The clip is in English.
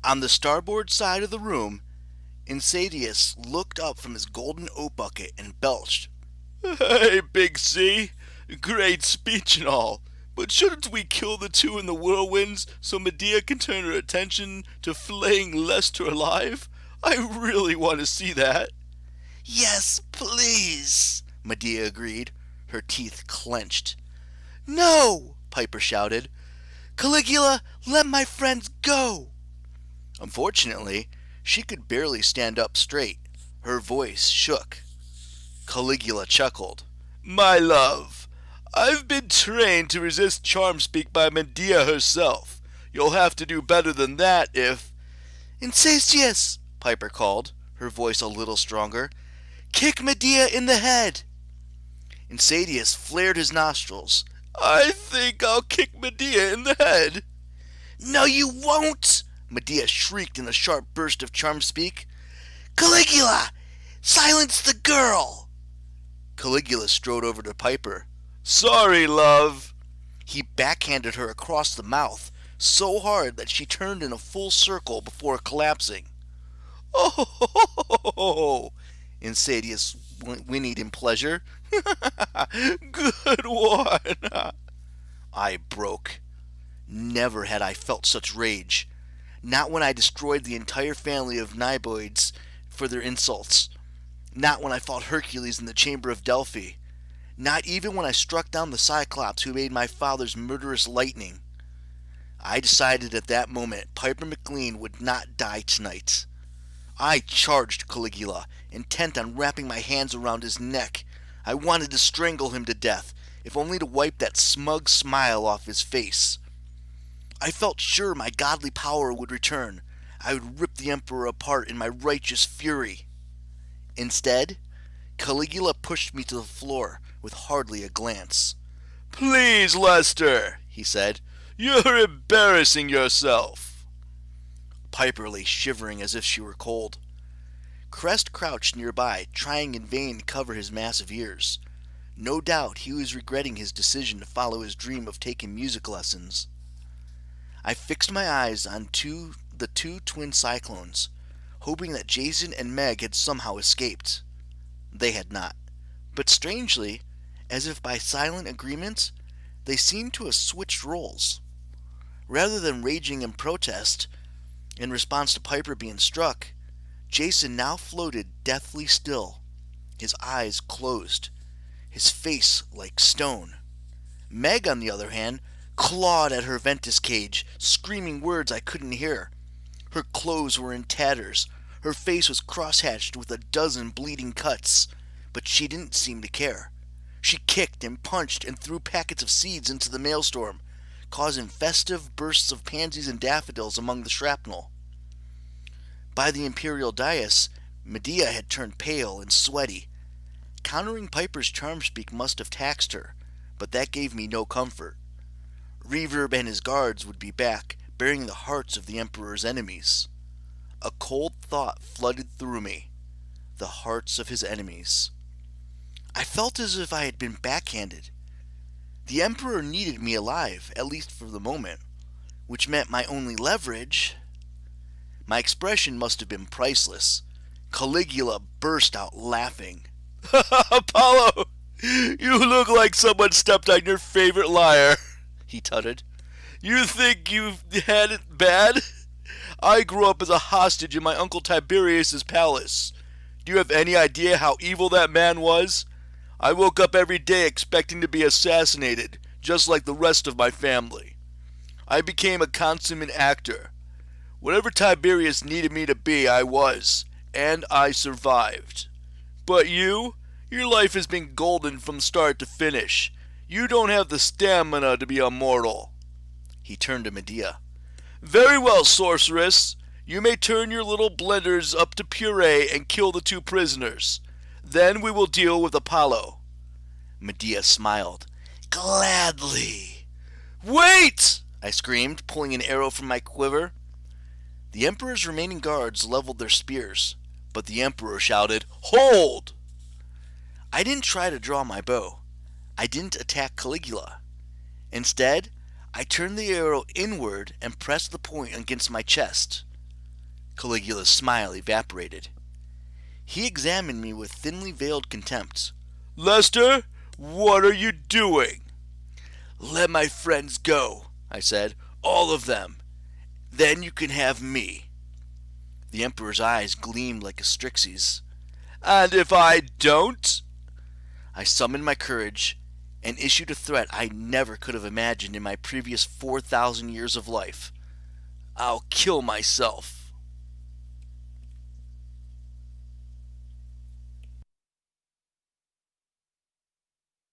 On the starboard side of the room, Insidious looked up from his golden oat bucket and belched. "Hey, Big C, great speech and all, but shouldn't we kill the two in the whirlwinds so Medea can turn her attention to filleting Lester alive? I really want to see that." "Yes, please," Medea agreed, her teeth clenched. "No!" Piper shouted. "Caligula, let my friends go!" Unfortunately, she could barely stand up straight. Her voice shook. Caligula chuckled. "My love, I've been trained to resist charm speak by Medea herself. You'll have to do better than that if—" "Insidious," Piper called, her voice a little stronger. "Kick Medea in the head." Insidious flared his nostrils. "I think I'll kick Medea in the head." "No, you won't!" Medea shrieked in a sharp burst of charm speak. "Caligula! Silence the girl!" Caligula strode over to Piper. "Sorry, love." He backhanded her across the mouth, so hard that she turned in a full circle before collapsing. "Oh!" Insidious whinnied in pleasure. "Good one." I broke. Never had I felt such rage. Not when I destroyed the entire family of Niboids for their insults. Not when I fought Hercules in the chamber of Delphi. Not even when I struck down the Cyclops who made my father's murderous lightning. I decided at that moment Piper McLean would not die tonight. I charged Caligula, intent on wrapping my hands around his neck. I wanted to strangle him to death, if only to wipe that smug smile off his face. I felt sure my godly power would return. I would rip the Emperor apart in my righteous fury. Instead, Caligula pushed me to the floor with hardly a glance. "Please, Lester," he said, "you're embarrassing yourself." Piper lay shivering as if she were cold. Crest crouched nearby, trying in vain to cover his massive ears. No doubt he was regretting his decision to follow his dream of taking music lessons. I fixed my eyes on the two twin cyclones, hoping that Jason and Meg had somehow escaped. They had not, but strangely, as if by silent agreement, they seemed to have switched roles. Rather than raging in protest, in response to Piper being struck, Jason now floated deathly still, his eyes closed, his face like stone. Meg, on the other hand, clawed at her Ventus cage, screaming words I couldn't hear. Her clothes were in tatters, her face was crosshatched with a dozen bleeding cuts, but she didn't seem to care. She kicked and punched and threw packets of seeds into the maelstrom, causing festive bursts of pansies and daffodils among the shrapnel. By the imperial dais, Medea had turned pale and sweaty. Countering Piper's charm speak must have taxed her, but that gave me no comfort. Reverb and his guards would be back, bearing the hearts of the Emperor's enemies. A cold thought flooded through me. The hearts of his enemies. I felt as if I had been backhanded. The Emperor needed me alive, at least for the moment, which meant my only leverage. My expression must have been priceless. Caligula burst out laughing. "Apollo, you look like someone stepped on your favorite lyre," he tutted. "You think you've had it bad? I grew up as a hostage in my uncle Tiberius's palace. Do you have any idea how evil that man was? I woke up every day expecting to be assassinated, just like the rest of my family. I became a consummate actor. Whatever Tiberius needed me to be, I was, and I survived. But your life has been golden from start to finish. You don't have the stamina to be immortal." He turned to Medea. "Very well, sorceress. You may turn your little blenders up to puree and kill the two prisoners. Then we will deal with Apollo." Medea smiled. "Gladly." "Wait!" I screamed, pulling an arrow from my quiver. The Emperor's remaining guards leveled their spears, but the Emperor shouted, "Hold!" I didn't try to draw my bow. I didn't attack Caligula. Instead, I turned the arrow inward and pressed the point against my chest. Caligula's smile evaporated. He examined me with thinly veiled contempt. "Lester, what are you doing?" "Let my friends go," I said. "All of them. Then you can have me." The Emperor's eyes gleamed like a Strixie's. "And if I don't?" I summoned my courage and issued a threat I never could have imagined in my previous 4,000 years of life. "I'll kill myself."